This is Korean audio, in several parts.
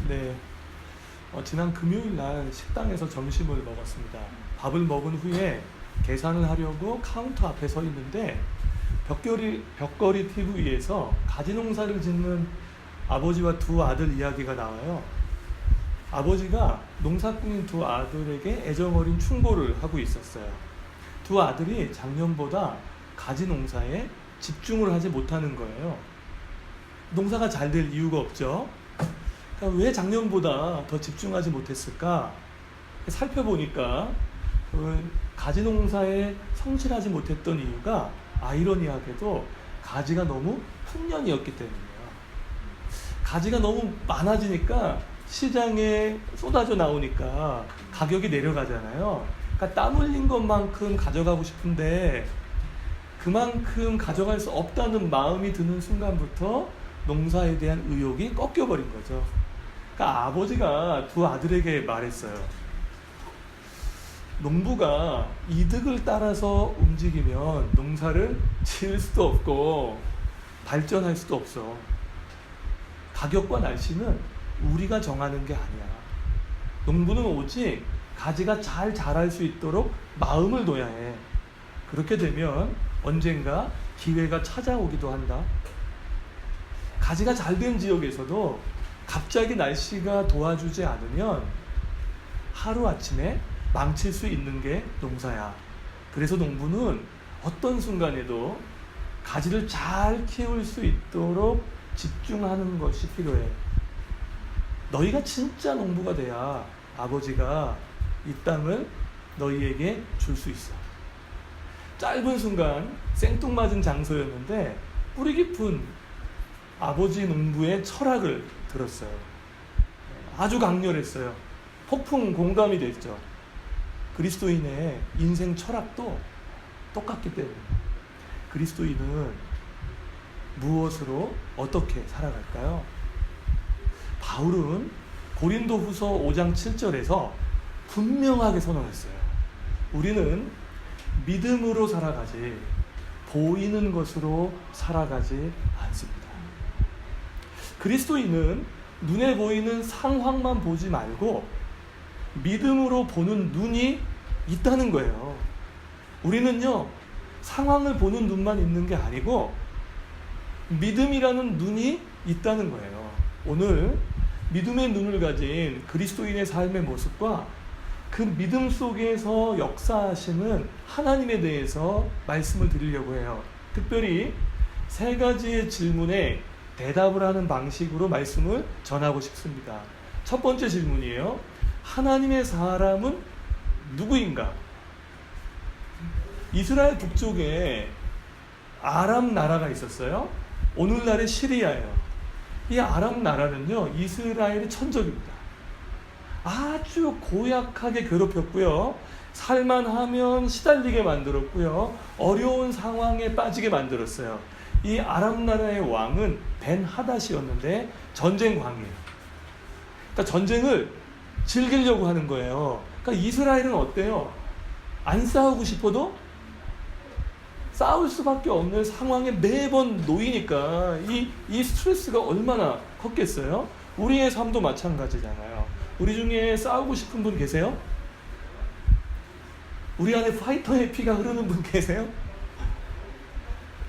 네, 지난 금요일 날 식당에서 점심을 먹었습니다. 밥을 먹은 후에 계산을 하려고 카운터 앞에 서 있는데 벽걸이 TV에서 가지농사를 짓는 아버지와 두 아들 이야기가 나와요. 아버지가 농사꾼인 두 아들에게 애정어린 충고를 하고 있었어요. 두 아들이 작년보다 가지농사에 집중을 하지 못하는 거예요. 농사가 잘 될 이유가 없죠. 그러니까 왜 작년보다 더 집중하지 못했을까? 살펴보니까 가지농사에 성실하지 못했던 이유가 아이러니하게도 가지가 너무 풍년이었기 때문이에요. 가지가 너무 많아지니까 시장에 쏟아져 나오니까 가격이 내려가잖아요. 그러니까 땀 흘린 것만큼 가져가고 싶은데 그만큼 가져갈 수 없다는 마음이 드는 순간부터 농사에 대한 의욕이 꺾여버린 거죠. 그러니까 아버지가 두 아들에게 말했어요. 농부가 이득을 따라서 움직이면 농사를 지을 수도 없고 발전할 수도 없어. 가격과 날씨는 우리가 정하는 게 아니야. 농부는 오직 가지가 잘 자랄 수 있도록 마음을 둬야 해. 그렇게 되면 언젠가 기회가 찾아오기도 한다. 가지가 잘 된 지역에서도 갑자기 날씨가 도와주지 않으면 하루아침에 망칠 수 있는 게 농사야. 그래서 농부는 어떤 순간에도 가지를 잘 키울 수 있도록 집중하는 것이 필요해. 너희가 진짜 농부가 돼야 아버지가 이 땅을 너희에게 줄 수 있어. 짧은 순간 생뚱맞은 장소였는데 뿌리 깊은 아버지 농부의 철학을 들었어요. 아주 강렬했어요. 폭풍 공감이 됐죠. 그리스도인의 인생 철학도 똑같기 때문에 그리스도인은 무엇으로 어떻게 살아갈까요? 바울은 고린도후서 5장 7절에서 분명하게 선언했어요. 우리는 믿음으로 살아가지 보이는 것으로 살아가지 않습니다. 그리스도인은 눈에 보이는 상황만 보지 말고 믿음으로 보는 눈이 있다는 거예요. 우리는요, 상황을 보는 눈만 있는 게 아니고 믿음이라는 눈이 있다는 거예요. 오늘 믿음의 눈을 가진 그리스도인의 삶의 모습과 그 믿음 속에서 역사하시는 하나님에 대해서 말씀을 드리려고 해요. 특별히 세 가지의 질문에 대답을 하는 방식으로 말씀을 전하고 싶습니다. 첫 번째 질문이에요. 하나님의 사람은 누구인가? 이스라엘 북쪽에 아람 나라가 있었어요. 오늘날의 시리아예요. 이 아람 나라는요, 이스라엘의 천적입니다. 아주 고약하게 괴롭혔고요. 살만하면 시달리게 만들었고요. 어려운 상황에 빠지게 만들었어요. 이 아람 나라의 왕은 벤 하닷이었는데 전쟁광이에요. 그러니까 전쟁을 즐기려고 하는 거예요. 그러니까 이스라엘은 어때요? 안 싸우고 싶어도 싸울 수밖에 없는 상황에 매번 놓이니까 이 스트레스가 얼마나 컸겠어요? 우리의 삶도 마찬가지잖아요. 우리 중에 싸우고 싶은 분 계세요? 우리 안에 파이터의 피가 흐르는 분 계세요?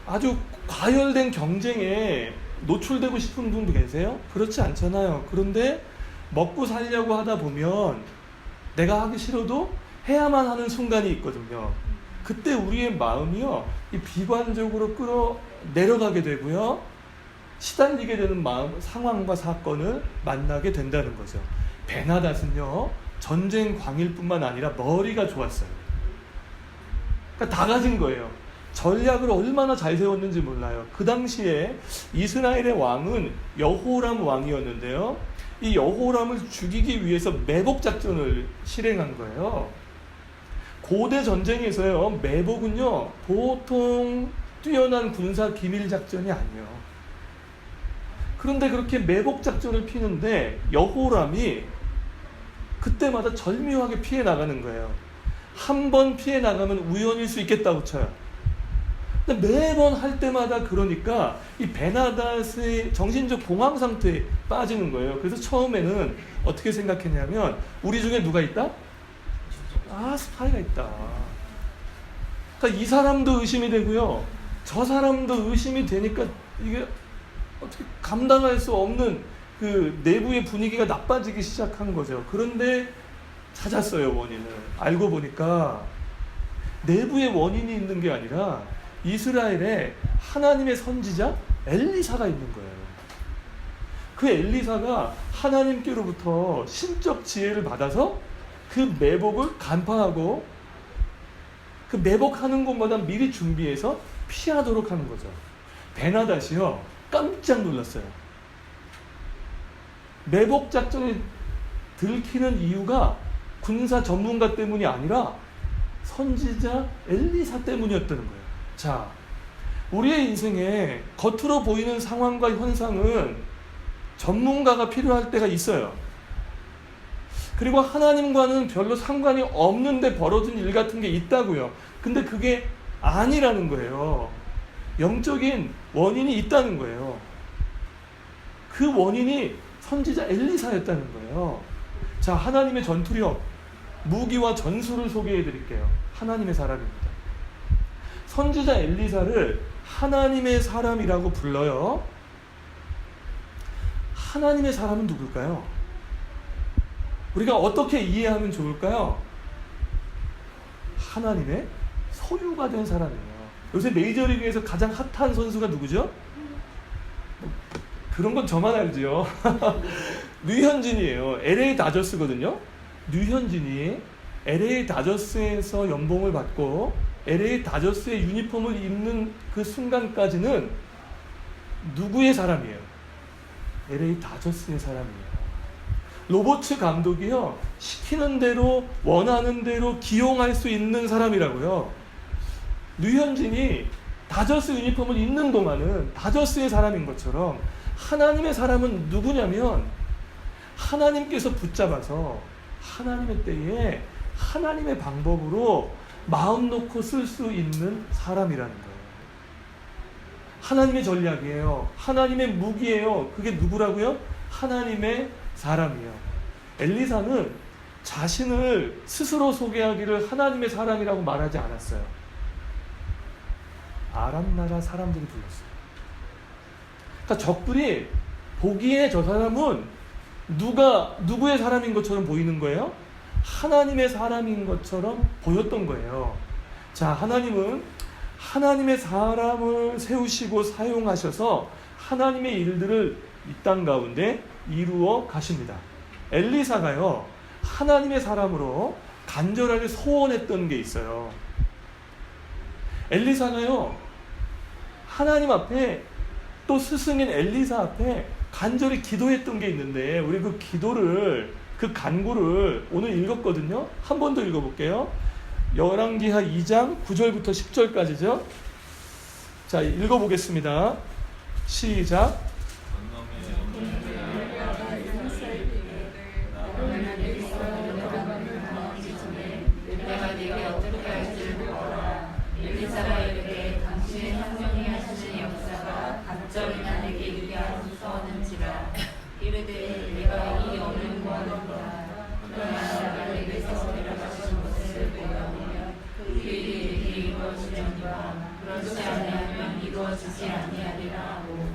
아주 과열된 경쟁에 노출되고 싶은 분도 계세요? 그렇지 않잖아요. 그런데 먹고 살려고 하다 보면 내가 하기 싫어도 해야만 하는 순간이 있거든요. 그때 우리의 마음이요, 이 비관적으로 끌어 내려가게 되고요, 시달리게 되는 상황과 사건을 만나게 된다는 거죠. 베나닷은요, 전쟁 광일뿐만 아니라 머리가 좋았어요. 그러니까 다 가진 거예요. 전략을 얼마나 잘 세웠는지 몰라요. 그 당시에 이스라엘의 왕은 여호람 왕이었는데요, 이 여호람을 죽이기 위해서 매복 작전을 실행한 거예요. 고대 전쟁에서요, 매복은요, 보통 뛰어난 군사 기밀 작전이 아니에요. 그런데 그렇게 매복 작전을 피는데 여호람이 그때마다 절묘하게 피해 나가는 거예요. 한 번 피해 나가면 우연일 수 있겠다고 쳐요. 근데 매번 할 때마다 그러니까 이 베나닷의 정신적 공황 상태에 빠지는 거예요. 그래서 처음에는 어떻게 생각했냐면 우리 중에 누가 있다? 스파이가 있다. 그러니까 이 사람도 의심이 되고요. 저 사람도 의심이 되니까 이게 어떻게 감당할 수 없는 그 내부의 분위기가 나빠지기 시작한 거죠. 그런데 찾았어요, 원인을. 알고 보니까 내부의 원인이 있는 게 아니라 이스라엘에 하나님의 선지자 엘리사가 있는 거예요. 그 엘리사가 하나님께로부터 신적 지혜를 받아서 그 매복을 간파하고 그 매복하는 곳마다 미리 준비해서 피하도록 하는 거죠. 베나닷이요, 깜짝 놀랐어요. 매복 작전이 들키는 이유가 군사 전문가 때문이 아니라 선지자 엘리사 때문이었다는 거예요. 자, 우리의 인생에 겉으로 보이는 상황과 현상은 전문가가 필요할 때가 있어요. 그리고 하나님과는 별로 상관이 없는데 벌어진 일 같은 게 있다고요. 근데 그게 아니라는 거예요. 영적인 원인이 있다는 거예요. 그 원인이 선지자 엘리사였다는 거예요. 자, 하나님의 전투력, 무기와 전술을 소개해 드릴게요. 하나님의 사람입니다. 선지자 엘리사를 하나님의 사람이라고 불러요. 하나님의 사람은 누굴까요? 우리가 어떻게 이해하면 좋을까요? 하나님의 소유가 된 사람이에요. 요새 메이저리그에서 가장 핫한 선수가 누구죠? 그런 건 저만 알죠. 류현진이에요. LA 다저스거든요. 류현진이 LA 다저스에서 연봉을 받고 LA 다저스의 유니폼을 입는 그 순간까지는 누구의 사람이에요? LA 다저스의 사람이에요. 로버츠 감독이요, 시키는 대로 원하는 대로 기용할 수 있는 사람이라고요. 류현진이 다저스 유니폼을 입는 동안은 다저스의 사람인 것처럼 하나님의 사람은 누구냐면 하나님께서 붙잡아서 하나님의 때에 하나님의 방법으로 마음 놓고 쓸 수 있는 사람이라는 거예요. 하나님의 전략이에요. 하나님의 무기예요. 그게 누구라고요? 하나님의 사람이에요. 엘리사는 자신을 스스로 소개하기를 하나님의 사람이라고 말하지 않았어요. 아람 나라 사람들이 불렀어요. 그러니까 적들이 보기에 저 사람은 누구의 사람인 것처럼 보이는 거예요? 하나님의 사람인 것처럼 보였던 거예요. 자, 하나님은 하나님의 사람을 세우시고 사용하셔서 하나님의 일들을 이 땅 가운데 이루어 가십니다. 엘리사가요, 하나님의 사람으로 간절하게 소원했던 게 있어요. 엘리사가요, 하나님 앞에 또 스승인 엘리사 앞에 간절히 기도했던 게 있는데 우리 그 기도를, 그 간구를 오늘 읽었거든요. 한 번 더 읽어볼게요. 열왕기하 2장 9절부터 10절까지죠. 자, 읽어보겠습니다. 시작.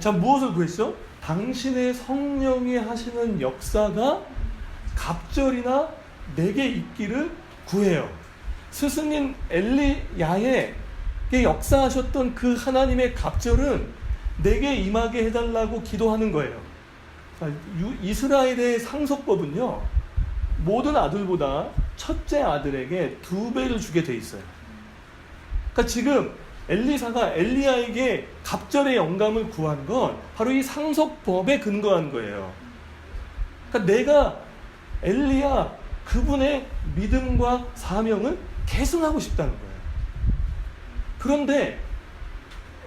자, 무엇을 구했죠? 당신의 성령이 하시는 역사가 갑절이나 내게 있기를 구해요. 스승인 엘리야에게 역사하셨던 그 하나님의 갑절은 내게 임하게 해달라고 기도하는 거예요. 자, 이스라엘의 상속법은요, 모든 아들보다 첫째 아들에게 2배를 주게 돼 있어요. 그러니까 지금 엘리사가 엘리야에게 갑절의 영감을 구한 건 바로 이 상속법에 근거한 거예요. 그러니까 내가 엘리야 그분의 믿음과 사명을 계승하고 싶다는 거예요. 그런데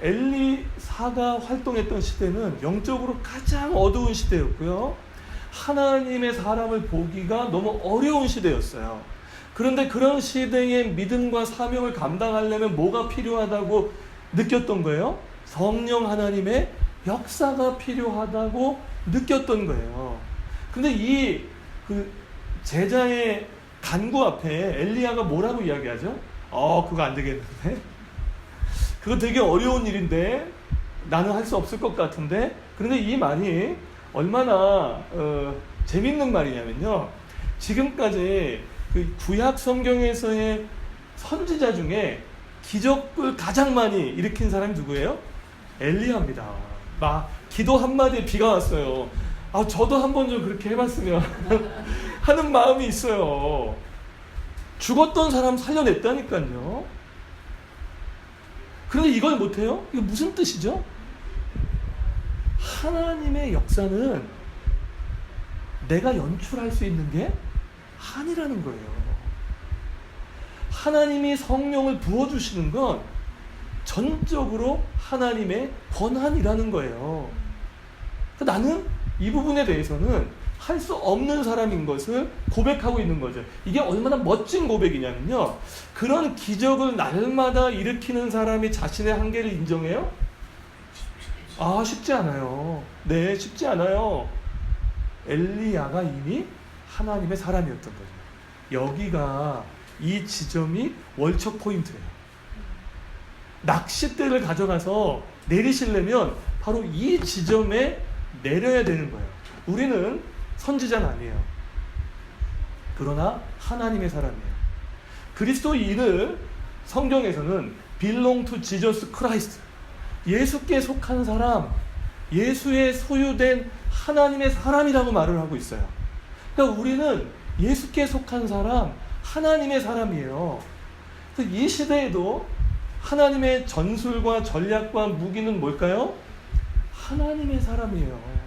엘리사가 활동했던 시대는 영적으로 가장 어두운 시대였고요. 하나님의 사람을 보기가 너무 어려운 시대였어요. 그런데 그런 시대의 믿음과 사명을 감당하려면 뭐가 필요하다고 느꼈던 거예요? 성령 하나님의 역사가 필요하다고 느꼈던 거예요. 근데 이 제자의 간구 앞에 엘리야가 뭐라고 이야기하죠? 그거 안 되겠는데? 그거 되게 어려운 일인데 나는 할 수 없을 것 같은데? 그런데 이 말이 얼마나 재밌는 말이냐면요. 지금까지 그 구약 성경에서의 선지자 중에 기적을 가장 많이 일으킨 사람이 누구예요? 엘리야입니다. 막 기도 한마디에 비가 왔어요. 저도 한번 좀 그렇게 해봤으면 하는 마음이 있어요. 죽었던 사람 살려냈다니까요. 그런데 이걸 못해요? 이게 무슨 뜻이죠? 하나님의 역사는 내가 연출할 수 있는 게 아니라는 거예요. 하나님이 성령을 부어주시는 건 전적으로 하나님의 권한이라는 거예요. 나는 이 부분에 대해서는 할 수 없는 사람인 것을 고백하고 있는 거죠. 이게 얼마나 멋진 고백이냐면요. 그런 기적을 날마다 일으키는 사람이 자신의 한계를 인정해요? 쉽지 않아요. 네, 쉽지 않아요. 엘리야가 이미 하나님의 사람이었던 거죠. 여기가 이 지점이 월척 포인트예요. 낚싯대를 가져가서 내리시려면 바로 이 지점에 내려야 되는 거예요. 우리는 선지자는 아니에요. 그러나 하나님의 사람이에요. 그리스도인을 성경에서는 belong to Jesus Christ, 예수께 속한 사람, 예수의 소유된 하나님의 사람이라고 말을 하고 있어요. 그러니까 우리는 예수께 속한 사람, 하나님의 사람이에요. 그래서 이 시대에도 하나님의 전술과 전략과 무기는 뭘까요? 하나님의 사람이에요.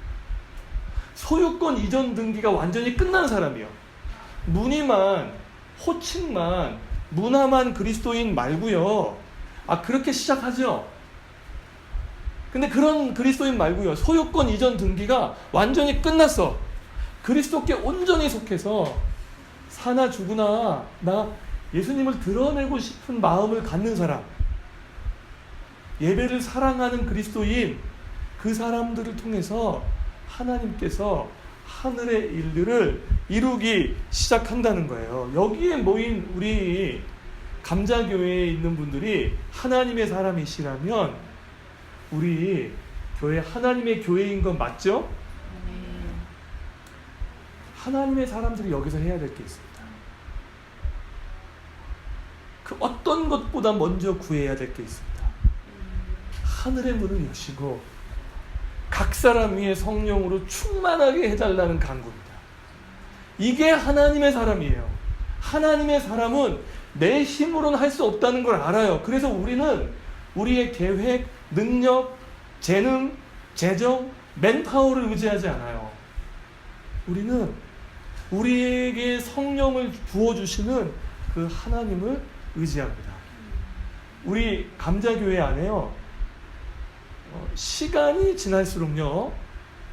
소유권 이전 등기가 완전히 끝난 사람이요. 무늬만, 호칭만, 문화만 그리스도인 말고요. 그렇게 시작하죠. 근데 그런 그리스도인 말고요. 소유권 이전 등기가 완전히 끝났어. 그리스도께 온전히 속해서 사나 죽으나 나 예수님을 드러내고 싶은 마음을 갖는 사람, 예배를 사랑하는 그리스도인, 그 사람들을 통해서 하나님께서 하늘의 일들을 이루기 시작한다는 거예요. 여기에 모인 우리 감자교회에 있는 분들이 하나님의 사람이시라면 우리 교회 하나님의 교회인 건 맞죠? 하나님의 사람들이 여기서 해야 될 게 있습니다. 그 어떤 것보다 먼저 구해야 될 게 있습니다. 하늘의 문을 여시고 각 사람 위에 성령으로 충만하게 해달라는 간구입니다. 이게 하나님의 사람이에요. 하나님의 사람은 내 힘으로는 할 수 없다는 걸 알아요. 그래서 우리는 우리의 계획, 능력, 재능, 재정, 맨파워를 의지하지 않아요. 우리는 우리에게 성령을 부어주시는 그 하나님을 의지합니다. 우리 감자교회 안에요. 시간이 지날수록요,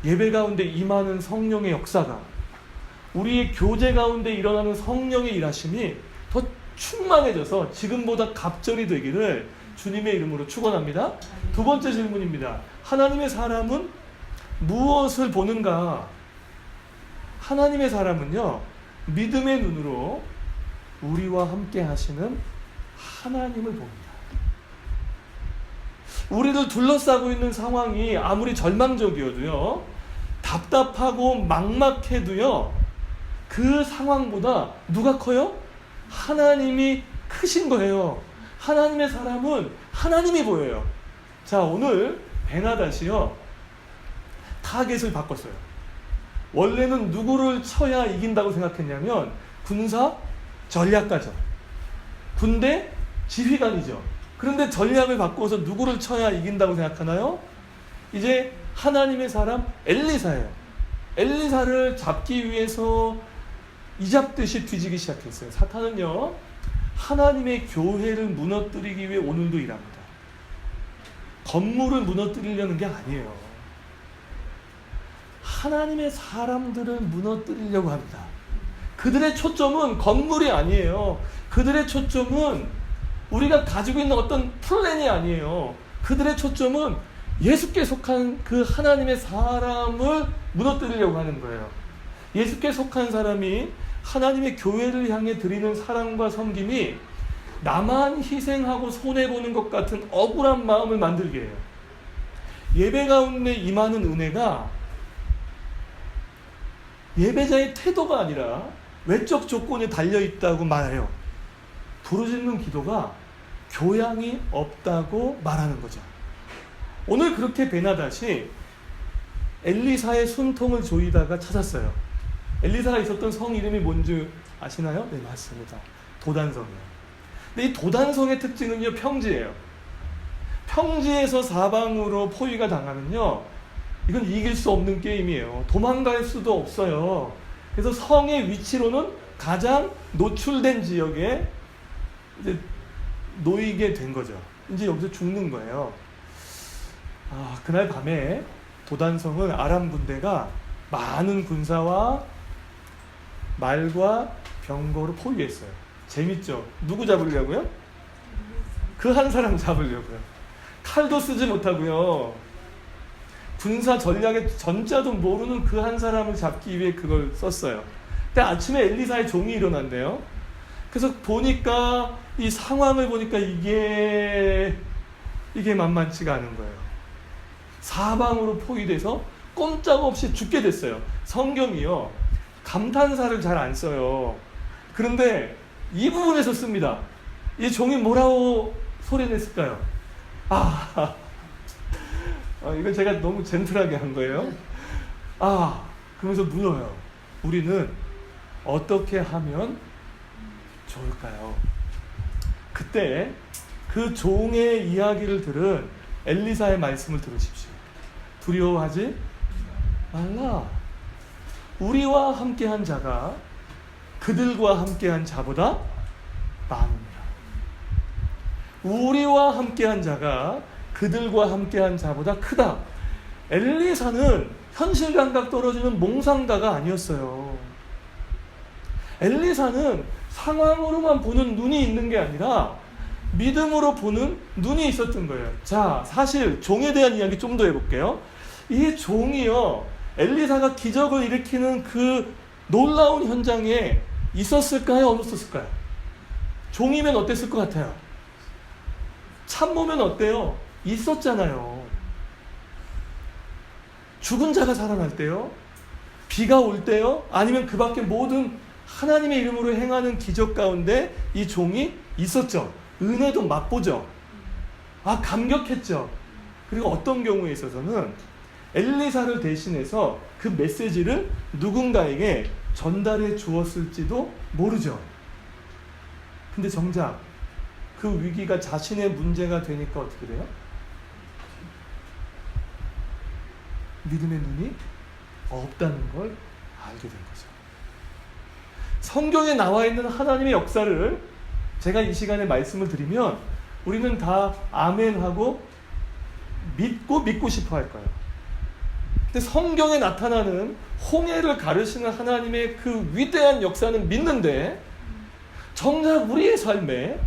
예배 가운데 임하는 성령의 역사가, 우리의 교제 가운데 일어나는 성령의 일하심이 더 충만해져서 지금보다 갑절이 되기를 주님의 이름으로 축원합니다. 두 번째 질문입니다. 하나님의 사람은 무엇을 보는가? 하나님의 사람은요, 믿음의 눈으로 우리와 함께 하시는 하나님을 봅니다. 우리를 둘러싸고 있는 상황이 아무리 절망적이어도요, 답답하고 막막해도요, 그 상황보다 누가 커요? 하나님이 크신 거예요. 하나님의 사람은 하나님이 보여요. 자, 오늘 베나닷이요, 타겟을 바꿨어요. 원래는 누구를 쳐야 이긴다고 생각했냐면 군사 전략가죠. 군대 지휘관이죠. 그런데 전략을 바꿔서 누구를 쳐야 이긴다고 생각하나요? 이제 하나님의 사람 엘리사예요. 엘리사를 잡기 위해서 이잡듯이 뒤지기 시작했어요. 사탄은요, 하나님의 교회를 무너뜨리기 위해 오늘도 일합니다. 건물을 무너뜨리려는 게 아니에요. 하나님의 사람들을 무너뜨리려고 합니다. 그들의 초점은 건물이 아니에요. 그들의 초점은 우리가 가지고 있는 어떤 플랜이 아니에요. 그들의 초점은 예수께 속한 그 하나님의 사람을 무너뜨리려고 하는 거예요. 예수께 속한 사람이 하나님의 교회를 향해 드리는 사랑과 섬김이 나만 희생하고 손해보는 것 같은 억울한 마음을 만들게 해요. 예배 가운데 임하는 은혜가 예배자의 태도가 아니라 외적 조건에 달려있다고 말해요. 부르짖는 기도가 교양이 없다고 말하는 거죠. 오늘 그렇게 베나닷이 엘리사의 숨통을 조이다가 찾았어요. 엘리사가 있었던 성 이름이 뭔지 아시나요? 네, 맞습니다. 도단성이에요. 근데 이 도단성의 특징은요, 평지예요. 평지에서 사방으로 포위가 당하면요, 이건 이길 수 없는 게임이에요. 도망갈 수도 없어요. 그래서 성의 위치로는 가장 노출된 지역에 이제 놓이게 된 거죠. 이제 여기서 죽는 거예요. 그날 밤에 도단성은 아람 군대가 많은 군사와 말과 병거로 포위했어요. 재밌죠? 누구 잡으려고요? 그 한 사람 잡으려고요. 칼도 쓰지 못하고요. 군사 전략의 전자도 모르는 그 한 사람을 잡기 위해 그걸 썼어요. 근데 아침에 엘리사의 종이 일어난대요. 그래서 보니까 이 상황을 보니까 이게 만만치가 않은 거예요. 사방으로 포위돼서 꼼짝없이 죽게 됐어요. 성경이요, 감탄사를 잘 안 써요. 그런데 이 부분에서 씁니다. 이 종이 뭐라고 소리냈을까요? 이건 제가 너무 젠틀하게 한 거예요. 그러면서 물어요. 우리는 어떻게 하면 좋을까요? 그때 그 종의 이야기를 들은 엘리사의 말씀을 들으십시오. 두려워하지 말라. 우리와 함께한 자가 그들과 함께한 자보다 많으니라. 우리와 함께한 자가 그들과 함께한 자보다 크다. 엘리사는 현실 감각 떨어지는 몽상가가 아니었어요. 엘리사는 상황으로만 보는 눈이 있는 게 아니라 믿음으로 보는 눈이 있었던 거예요. 자, 사실 종에 대한 이야기 좀 더 해볼게요. 이 종이요, 엘리사가 기적을 일으키는 그 놀라운 현장에 있었을까요? 없었을까요? 종이면 어땠을 것 같아요? 참모면 어때요? 있었잖아요. 죽은 자가 살아날 때요, 비가 올 때요, 아니면 그 밖에 모든 하나님의 이름으로 행하는 기적 가운데 이 종이 있었죠. 은혜도 맛보죠. 감격했죠. 그리고 어떤 경우에 있어서는 엘리사를 대신해서 그 메시지를 누군가에게 전달해 주었을지도 모르죠. 근데 정작 그 위기가 자신의 문제가 되니까 어떻게 돼요? 믿음의 눈이 없다는 걸 알게 된 거죠. 성경에 나와 있는 하나님의 역사를 제가 이 시간에 말씀을 드리면 우리는 다 아멘하고 믿고 싶어 할 거예요. 근데 성경에 나타나는 홍해를 가르시는 하나님의 그 위대한 역사는 믿는데, 정작 우리의 삶에,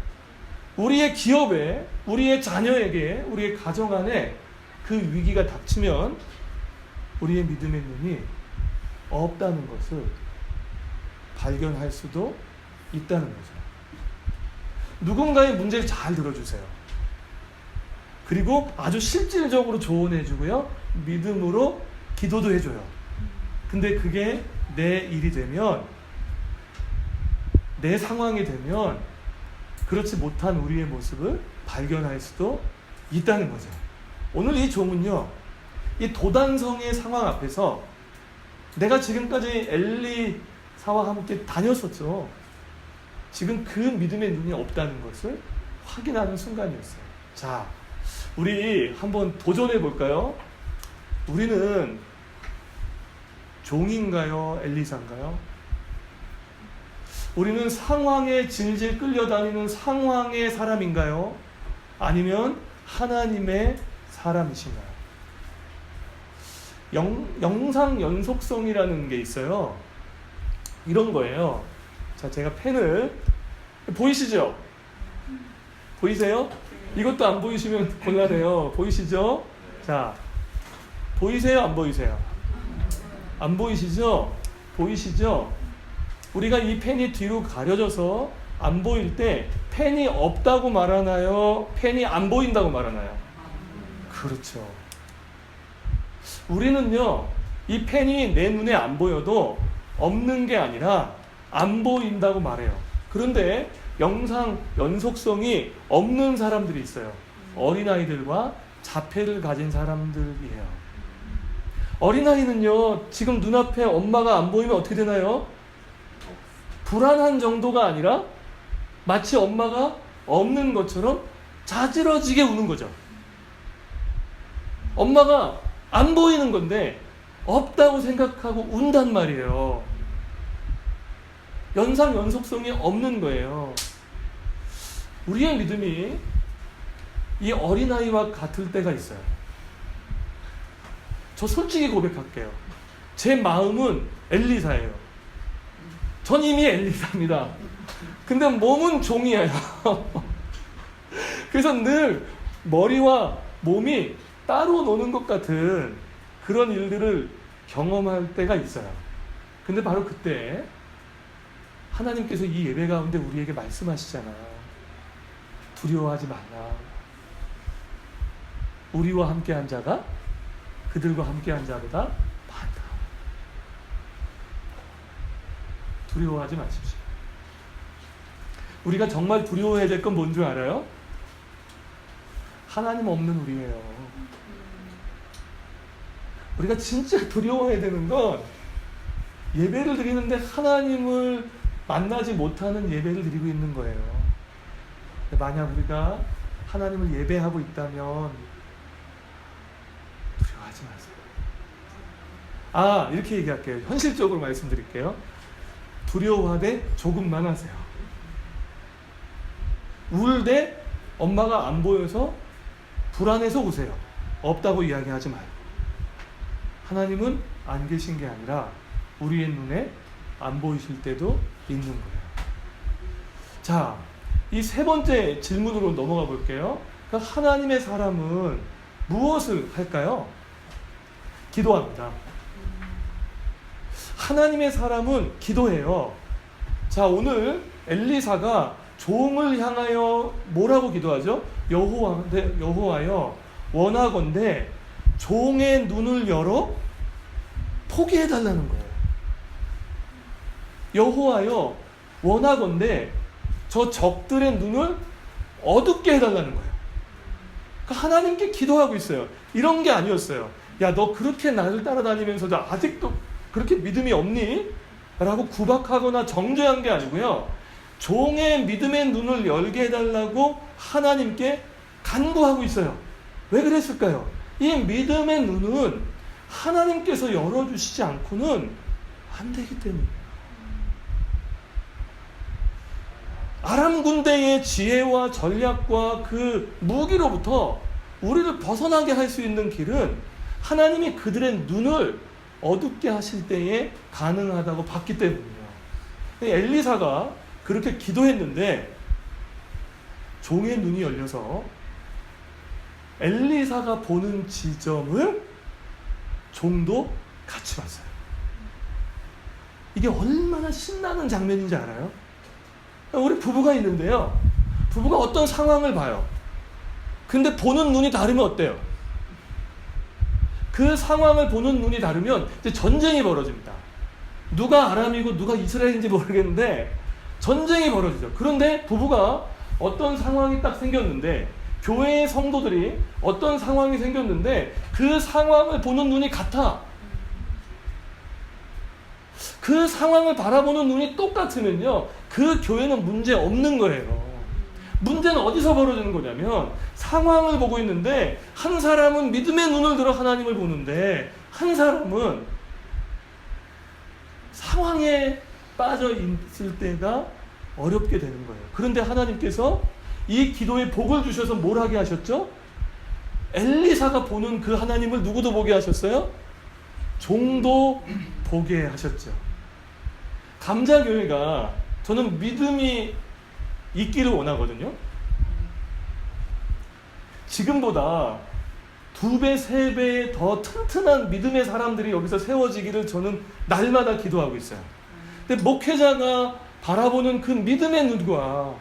우리의 기업에, 우리의 자녀에게, 우리의 가정 안에 그 위기가 닥치면 우리의 믿음의 눈이 없다는 것을 발견할 수도 있다는 거죠. 누군가의 문제를 잘 들어주세요. 그리고 아주 실질적으로 조언해주고요, 믿음으로 기도도 해줘요. 근데 그게 내 일이 되면, 내 상황이 되면 그렇지 못한 우리의 모습을 발견할 수도 있다는 거죠. 오늘 이 종은요, 이 도단성의 상황 앞에서 내가 지금까지 엘리사와 함께 다녔었죠. 지금 그 믿음의 눈이 없다는 것을 확인하는 순간이었어요. 자, 우리 한번 도전해 볼까요? 우리는 종인가요? 엘리사인가요? 우리는 상황에 질질 끌려다니는 상황의 사람인가요? 아니면 하나님의 사람이신가요? 영상 연속성이라는 게 있어요. 이런 거예요. 자, 제가 펜을, 보이시죠? 보이세요? 이것도 안 보이시면 곤란해요. 보이시죠? 자, 보이세요? 안 보이세요? 안 보이시죠? 보이시죠? 우리가 이 펜이 뒤로 가려져서 안 보일 때 펜이 없다고 말하나요? 펜이 안 보인다고 말하나요? 그렇죠. 우리는요, 이 펜이 내 눈에 안 보여도 없는 게 아니라 안 보인다고 말해요. 그런데 영상 연속성이 없는 사람들이 있어요. 어린아이들과 자폐를 가진 사람들이에요. 어린아이는요, 지금 눈앞에 엄마가 안 보이면 어떻게 되나요? 불안한 정도가 아니라 마치 엄마가 없는 것처럼 자지러지게 우는 거죠. 엄마가 안 보이는 건데 없다고 생각하고 운단 말이에요. 연상 연속성이 없는 거예요. 우리의 믿음이 이 어린아이와 같을 때가 있어요. 저 솔직히 고백할게요. 제 마음은 엘리사예요. 전 이미 엘리사입니다. 근데 몸은 종이에요. 그래서 늘 머리와 몸이 따로 노는 것 같은 그런 일들을 경험할 때가 있어요. 근데 바로 그때 하나님께서 이 예배 가운데 우리에게 말씀하시잖아. 두려워하지 마라. 우리와 함께한 자가 그들과 함께한 자보다 많다. 두려워하지 마십시오. 우리가 정말 두려워해야 될 건 뭔 줄 알아요? 하나님 없는 우리예요. 우리가 진짜 두려워해야 되는 건 예배를 드리는데 하나님을 만나지 못하는 예배를 드리고 있는 거예요. 만약 우리가 하나님을 예배하고 있다면 두려워하지 마세요. 이렇게 얘기할게요. 현실적으로 말씀드릴게요. 두려워하되 조금만 하세요. 울 때 엄마가 안 보여서 불안해서 우세요. 없다고 이야기하지 말고. 하나님은 안 계신 게 아니라 우리의 눈에 안 보이실 때도 있는 거예요. 자, 이 세 번째 질문으로 넘어가 볼게요. 그러니까 하나님의 사람은 무엇을 할까요? 기도합니다. 하나님의 사람은 기도해요. 자, 오늘 엘리사가 종을 향하여 뭐라고 기도하죠? 여호와여 원하건대 종의 눈을 열어 보게 해달라는 거예요. 여호와여 원하건대 저 적들의 눈을 어둡게 해달라는 거예요. 그러니까 하나님께 기도하고 있어요. 이런 게 아니었어요. 야, 너 그렇게 나를 따라다니면서도 아직도 그렇게 믿음이 없니? 라고 구박하거나 정죄한 게 아니고요. 종의 믿음의 눈을 열게 해달라고 하나님께 간구하고 있어요. 왜 그랬을까요? 이 믿음의 눈은 하나님께서 열어주시지 않고는 안 되기 때문이에요. 아람 군대의 지혜와 전략과 그 무기로부터 우리를 벗어나게 할 수 있는 길은 하나님이 그들의 눈을 어둡게 하실 때에 가능하다고 봤기 때문이에요. 엘리사가 그렇게 기도했는데 종의 눈이 열려서 엘리사가 보는 지점을 종도 같이 봤어요. 이게 얼마나 신나는 장면인지 알아요? 우리 부부가 있는데요. 부부가 어떤 상황을 봐요. 근데 보는 눈이 다르면 어때요? 그 상황을 보는 눈이 다르면 이제 전쟁이 벌어집니다. 누가 아람이고 누가 이스라엘인지 모르겠는데 전쟁이 벌어지죠. 그런데 부부가 어떤 상황이 딱 생겼는데, 교회의 성도들이 어떤 상황이 생겼는데 그 상황을 보는 눈이 같아. 그 상황을 바라보는 눈이 똑같으면요, 그 교회는 문제 없는 거예요. 문제는 어디서 벌어지는 거냐면, 상황을 보고 있는데 한 사람은 믿음의 눈을 들어 하나님을 보는데 한 사람은 상황에 빠져 있을 때가 어렵게 되는 거예요. 그런데 하나님께서 이 기도에 복을 주셔서 뭘 하게 하셨죠? 엘리사가 보는 그 하나님을 누구도 보게 하셨어요? 종도 보게 하셨죠. 감자교회가 저는 믿음이 있기를 원하거든요. 지금보다 2배, 3배 더 튼튼한 믿음의 사람들이 여기서 세워지기를 저는 날마다 기도하고 있어요. 근데 목회자가 바라보는 그 믿음의 눈과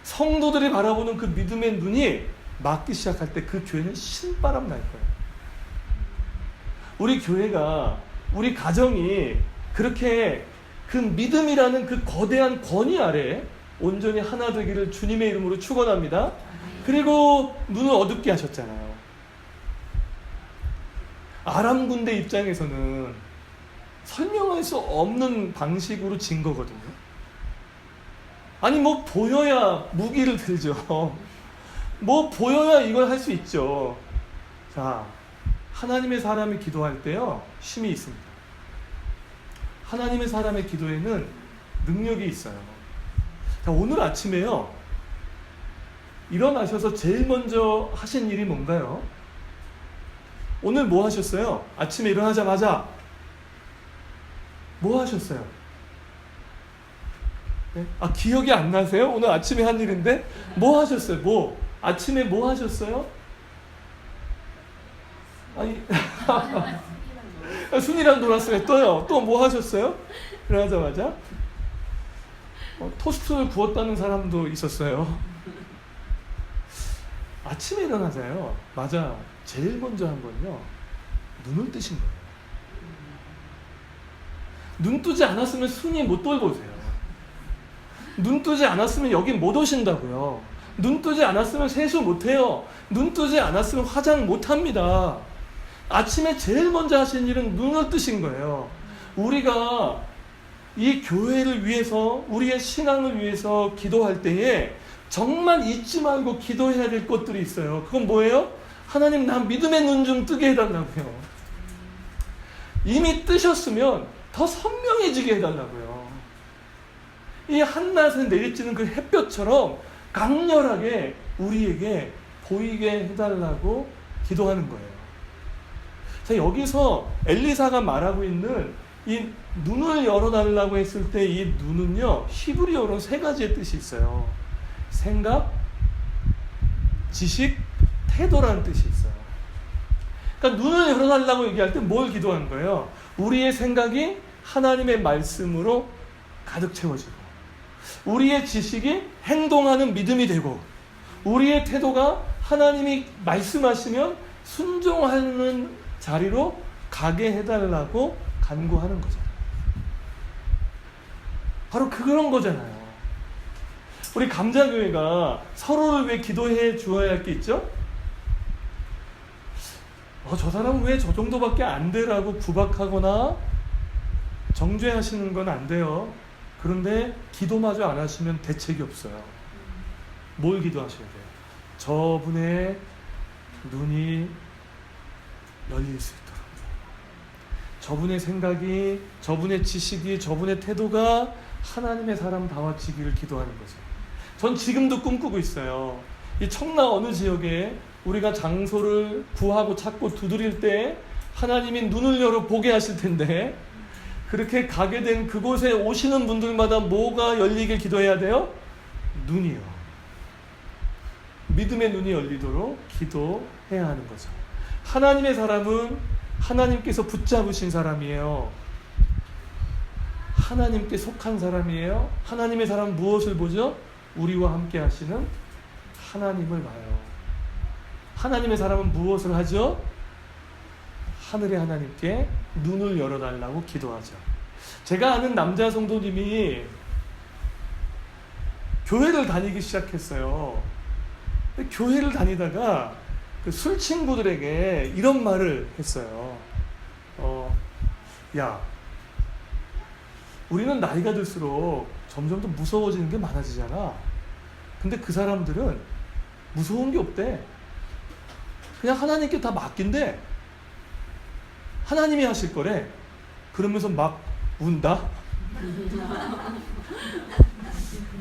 성도들이 바라보는 그 믿음의 눈이 맞기 시작할 때 그 교회는 신바람 날 거예요. 우리 교회가, 우리 가정이 그렇게 그 믿음이라는 그 거대한 권위 아래 온전히 하나 되기를 주님의 이름으로 축원합니다. 그리고 눈을 어둡게 하셨잖아요. 아람 군대 입장에서는 설명할 수 없는 방식으로 진 거거든요. 아니 뭐 보여야 무기를 들죠. 뭐 보여야 이걸 할 수 있죠. 자, 하나님의 사람이 기도할 때요, 힘이 있습니다. 하나님의 사람의 기도에는 능력이 있어요. 자, 오늘 아침에요, 일어나셔서 제일 먼저 하신 일이 뭔가요? 오늘 뭐 하셨어요? 아침에 일어나자마자 뭐 하셨어요? 네? 아, 기억이 안 나세요? 오늘 아침에 한 일인데 뭐 하셨어요? 뭐? 아침에 뭐 하셨어요? 아니 순이랑 놀았어요. 또요? 또 뭐 하셨어요? 일어나자마자 토스트를 구웠다는 사람도 있었어요. 아침에 일어나서요, 맞아, 제일 먼저 한 건요, 눈을 뜨신 거예요. 눈 뜨지 않았으면 순이 못 돌보세요. 눈 뜨지 않았으면 여기 못 오신다고요. 눈 뜨지 않았으면 세수 못 해요. 눈 뜨지 않았으면 화장 못 합니다. 아침에 제일 먼저 하신 일은 눈을 뜨신 거예요. 우리가 이 교회를 위해서, 우리의 신앙을 위해서 기도할 때에 정말 잊지 말고 기도해야 될 것들이 있어요. 그건 뭐예요? 하나님, 나 믿음의 눈 좀 뜨게 해달라고요. 이미 뜨셨으면 더 선명해지게 해달라고요. 이 한낮에 내리쬐는 그 햇볕처럼 강렬하게 우리에게 보이게 해달라고 기도하는 거예요. 자, 여기서 엘리사가 말하고 있는 이 눈을 열어달라고 했을 때 이 눈은요, 히브리어로 3가지의 뜻이 있어요. 생각, 지식, 태도라는 뜻이 있어요. 그러니까 눈을 열어달라고 얘기할 때 뭘 기도한 거예요? 우리의 생각이 하나님의 말씀으로 가득 채워지고, 우리의 지식이 행동하는 믿음이 되고, 우리의 태도가 하나님이 말씀하시면 순종하는 자리로 가게 해달라고 간구하는 거잖아요. 바로 그런 거잖아요. 우리 감자교회가 서로를 왜 기도해 주어야 할 게 있죠? 저 사람은 왜 저 정도밖에 안 되라고 구박하거나 정죄하시는 건 안 돼요. 그런데 기도마저 안 하시면 대책이 없어요. 뭘 기도하셔야 돼요? 저분의 눈이 열릴 수 있도록, 저분의 생각이, 저분의 지식이, 저분의 태도가 하나님의 사람다워지기를 기도하는 거죠. 전 지금도 꿈꾸고 있어요. 이 청라 어느 지역에 우리가 장소를 구하고 찾고 두드릴 때 하나님이 눈을 열어 보게 하실 텐데, 그렇게 가게 된 그곳에 오시는 분들마다 뭐가 열리길 기도해야 돼요? 눈이요. 믿음의 눈이 열리도록 기도해야 하는 거죠. 하나님의 사람은 하나님께서 붙잡으신 사람이에요. 하나님께 속한 사람이에요. 하나님의 사람은 무엇을 보죠? 우리와 함께 하시는 하나님을 봐요. 하나님의 사람은 무엇을 하죠? 하늘의 하나님께 눈을 열어달라고 기도하죠. 제가 아는 남자 성도님이 교회를 다니기 시작했어요. 교회를 다니다가 그 술 친구들에게 이런 말을 했어요. 야, 우리는 나이가 들수록 점점 더 무서워지는 게 많아지잖아. 근데 그 사람들은 무서운 게 없대. 그냥 하나님께 다 맡긴대. 하나님이 하실 거래. 그러면서 막 운다.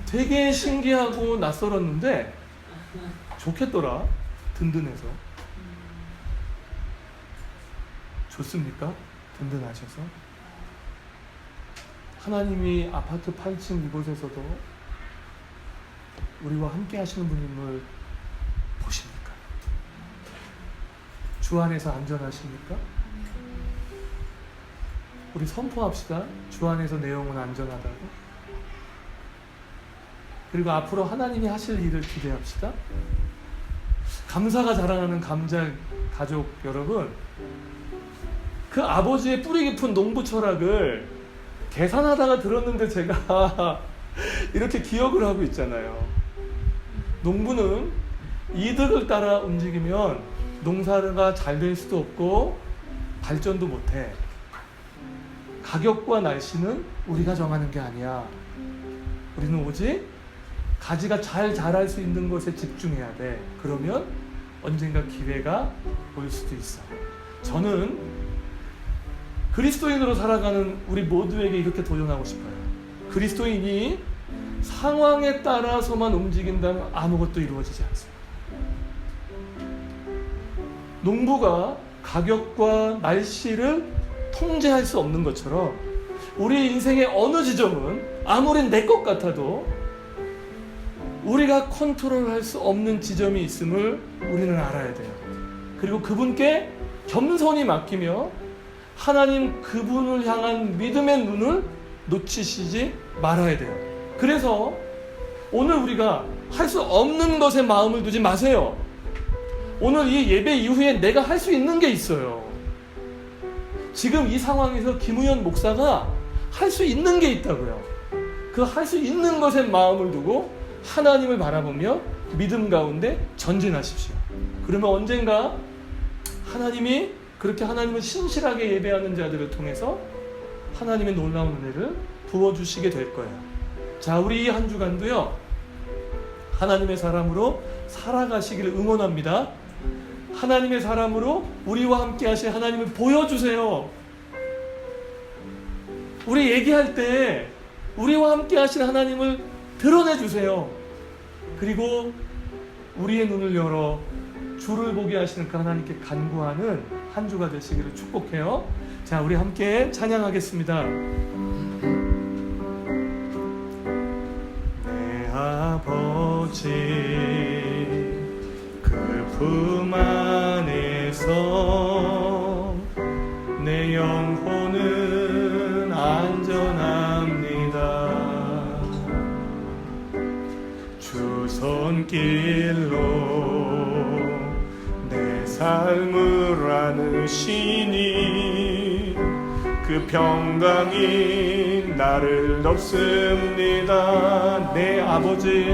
되게 신기하고 낯설었는데 좋겠더라. 든든해서. 좋습니까? 든든하셔서. 하나님이 아파트 8층 이곳에서도 우리와 함께 하시는 분임을 보십니까? 주 안에서 안전하십니까? 우리 선포합시다. 주 안에서 내 영혼 안전하다고. 그리고 앞으로 하나님이 하실 일을 기대합시다. 감사가 자라나는 감자 가족 여러분, 그 아버지의 뿌리 깊은 농부 철학을 계산하다가 들었는데 제가 이렇게 기억을 하고 있잖아요. 농부는 이득을 따라 움직이면 농사가 잘 될 수도 없고 발전도 못해. 가격과 날씨는 우리가 정하는 게 아니야. 우리는 오직 가지가 잘 자랄 수 있는 것에 집중해야 돼. 그러면 언젠가 기회가 올 수도 있어. 저는 그리스도인으로 살아가는 우리 모두에게 이렇게 도전하고 싶어요. 그리스도인이 상황에 따라서만 움직인다면 아무것도 이루어지지 않습니다. 농부가 가격과 날씨를 통제할 수 없는 것처럼 우리 인생의 어느 지점은 아무리 내 것 같아도 우리가 컨트롤할 수 없는 지점이 있음을 우리는 알아야 돼요. 그리고 그분께 겸손히 맡기며 하나님 그분을 향한 믿음의 눈을 놓치시지 말아야 돼요. 그래서 오늘 우리가 할 수 없는 것에 마음을 두지 마세요. 오늘 이 예배 이후에 내가 할 수 있는 게 있어요. 지금 이 상황에서 김우현 목사가 할 수 있는 게 있다고요. 그 할 수 있는 것에 마음을 두고 하나님을 바라보며 믿음 가운데 전진하십시오. 그러면 언젠가 하나님이 그렇게 하나님을 신실하게 예배하는 자들을 통해서 하나님의 놀라운 은혜를 부어주시게 될 거예요. 자, 우리 이 한 주간도요, 하나님의 사람으로 살아가시기를 응원합니다. 하나님의 사람으로 우리와 함께 하실 하나님을 보여주세요. 우리 얘기할 때 우리와 함께 하실 하나님을 드러내주세요. 그리고 우리의 눈을 열어 주를 보게 하시는 그 하나님께 간구하는 한 주가 되시기를 축복해요. 자, 우리 함께 찬양하겠습니다. 내 아버지 그 품 안에서 내 영혼은 안전합니다. 주 손길로 내 삶을 안으시니 그 평강이 나를 덮습니다. 내 아버지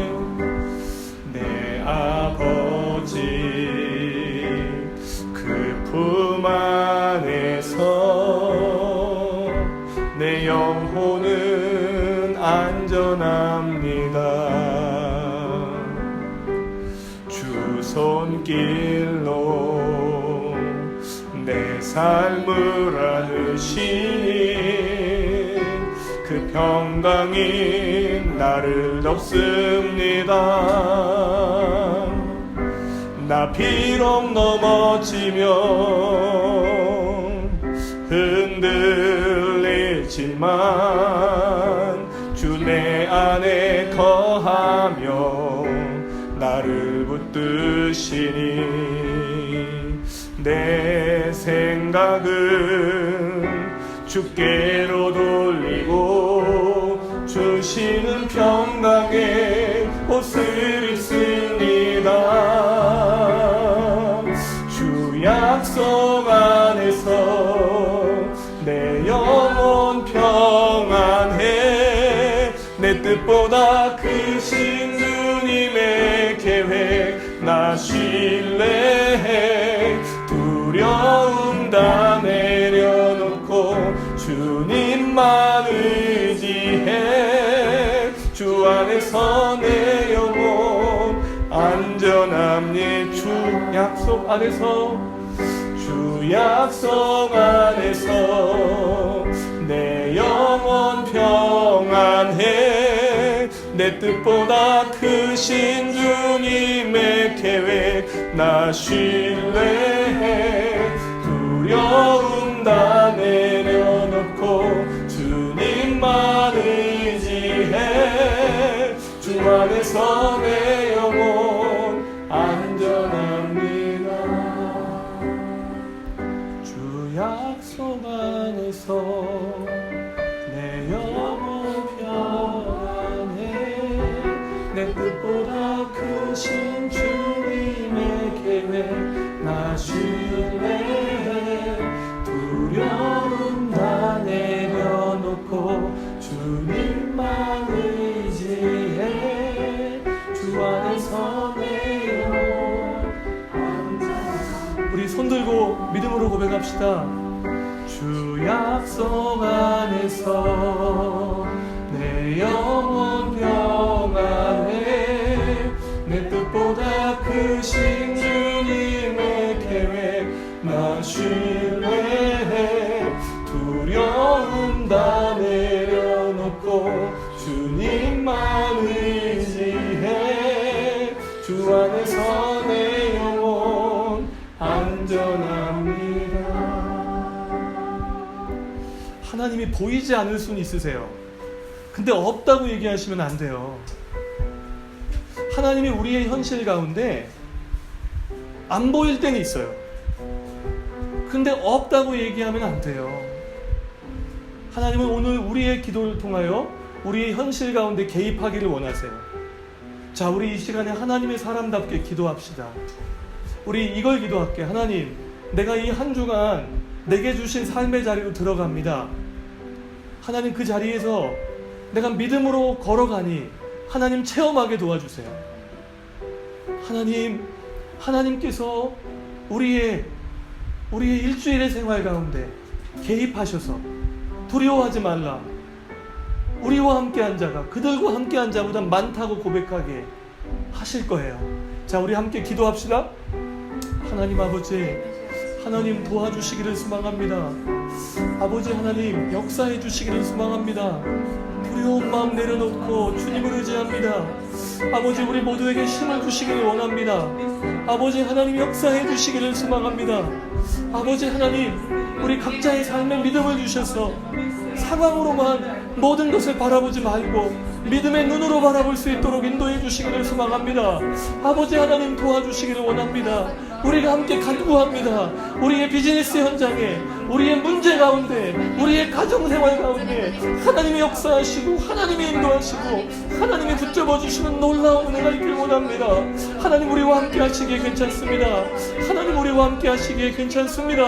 그 품 안에서 내 영혼은 안전합니다. 주 손길로 내 삶을 안으시니 그 평강이 나를 덮습니다. 나 비록 넘어지면 흔들리지만 주 내 안에 거하며 나를 붙드시니 내 생각은 주께로 돌리고 주시는 평강에 옷을 입습니다. 주 약속 안에서 내 영혼 평안해. 내 뜻보다 크신 주님의 계획 나 신뢰해. 두려움 다 내려놓고 주님만 의지해. 주 안에서 내 영혼 안전합니. 주 약속 안에서 주 약속 안에서 내 영혼 평안해. 내 뜻보다 크신 주님의 계획 나 신뢰해. 두려움 다 내려놓고 주님만 의지해. 주 안에서 내 영혼 안전합니다. 약속 안에서 내 영혼 평안해. 내 뜻보다 크신 주님의 계획 나 신뢰해. 두려움 다 내려놓고 주님만 의지해. 주 안에서 내 영혼. 우리 손 들고 믿음으로 고백합시다. 주 약속 안에서 내 영혼 평안해. 내 뜻보다 크신 주님의 계획 나 신뢰해. 두려움 다 내려놓고 주님만 의지해. 주 안에서 내 영혼 안전합니다. 하나님이 보이지 않을 수는 있으세요. 근데 없다고 얘기하시면 안 돼요. 하나님이 우리의 현실 가운데 안 보일 때는 있어요. 근데 없다고 얘기하면 안 돼요. 하나님은 오늘 우리의 기도를 통하여 우리의 현실 가운데 개입하기를 원하세요. 자, 우리 이 시간에 하나님의 사람답게 기도합시다. 우리 이걸 기도할게. 하나님, 내가 이 한 주간 내게 주신 삶의 자리로 들어갑니다. 하나님, 그 자리에서 내가 믿음으로 걸어가니 하나님 체험하게 도와주세요. 하나님께서 우리의 일주일의 생활 가운데 개입하셔서 두려워하지 말라. 우리와 함께한 자가 그들과 함께한 자보다 많다고 고백하게 하실 거예요. 자, 우리 함께 기도합시다. 하나님 아버지, 하나님 도와주시기를 소망합니다. 아버지 하나님 역사해 주시기를 소망합니다. 두려운 마음 내려놓고 주님을 의지합니다. 아버지, 우리 모두에게 힘을 주시기를 원합니다. 아버지 하나님 역사해 주시기를 소망합니다. 아버지 하나님, 우리 각자의 삶에 믿음을 주셔서 상황으로만 모든 것을 바라보지 말고 믿음의 눈으로 바라볼 수 있도록 인도해 주시기를 소망합니다. 아버지 하나님 도와주시기를 원합니다. 우리가 함께 간구합니다. 우리의 비즈니스 현장에, 우리의 문제 가운데, 우리의 가정생활 가운데 하나님이 역사하시고 하나님이 인도하시고 하나님이 붙잡아 주시는 놀라운 은혜가 있길 원합니다. 하나님, 우리와 함께 하시기에 괜찮습니다. 하나님, 우리와 함께 하시기에 괜찮습니다.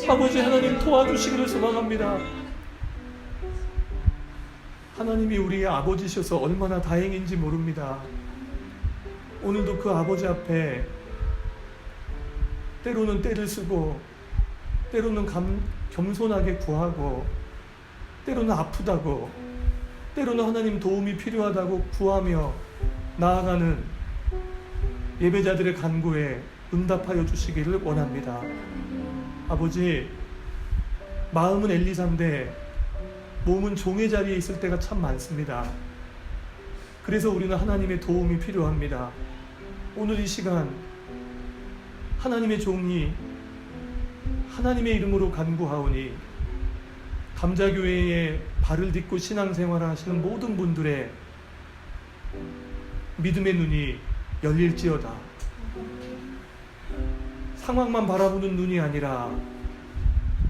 아버지 하나님 도와주시기를 소망합니다. 하나님이 우리의 아버지셔서 얼마나 다행인지 모릅니다. 오늘도 그 아버지 앞에 때로는 때를 쓰고, 때로는 겸손하게 구하고, 때로는 아프다고, 때로는 하나님 도움이 필요하다고 구하며 나아가는 예배자들의 간구에 응답하여 주시기를 원합니다. 아버지, 마음은 엘리사인데 몸은 종의 자리에 있을 때가 참 많습니다. 그래서 우리는 하나님의 도움이 필요합니다. 오늘 이 시간 하나님의 종이 하나님의 이름으로 간구하오니 감자교회에 발을 딛고 신앙생활을 하시는 모든 분들의 믿음의 눈이 열릴지어다. 상황만 바라보는 눈이 아니라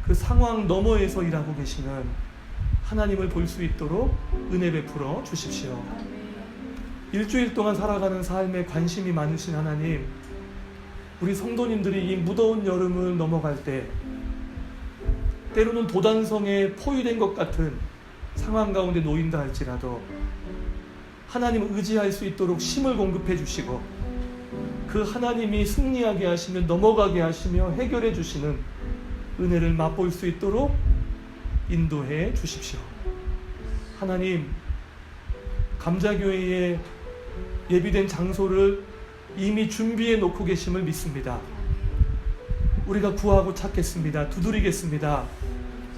그 상황 너머에서 일하고 계시는 하나님을 볼 수 있도록 은혜 베풀어 주십시오. 일주일 동안 살아가는 삶에 관심이 많으신 하나님, 우리 성도님들이 이 무더운 여름을 넘어갈 때 때로는 도단성에 포위된 것 같은 상황 가운데 놓인다 할지라도 하나님을 의지할 수 있도록 힘을 공급해 주시고 그 하나님이 승리하게 하시며 넘어가게 하시며 해결해 주시는 은혜를 맛볼 수 있도록 인도해 주십시오. 하나님, 감자교회에 예비된 장소를 이미 준비해 놓고 계심을 믿습니다. 우리가 구하고 찾겠습니다. 두드리겠습니다.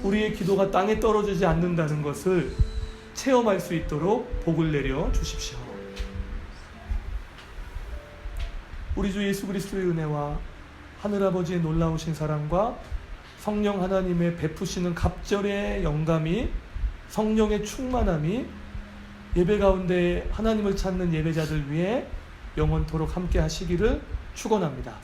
우리의 기도가 땅에 떨어지지 않는다는 것을 체험할 수 있도록 복을 내려 주십시오. 우리 주 예수 그리스도의 은혜와 하늘아버지의 놀라우신 사랑과 성령 하나님의 베푸시는 갑절의 영감이, 성령의 충만함이 예배 가운데 하나님을 찾는 예배자들 위해 영원토록 함께 하시기를 축원합니다.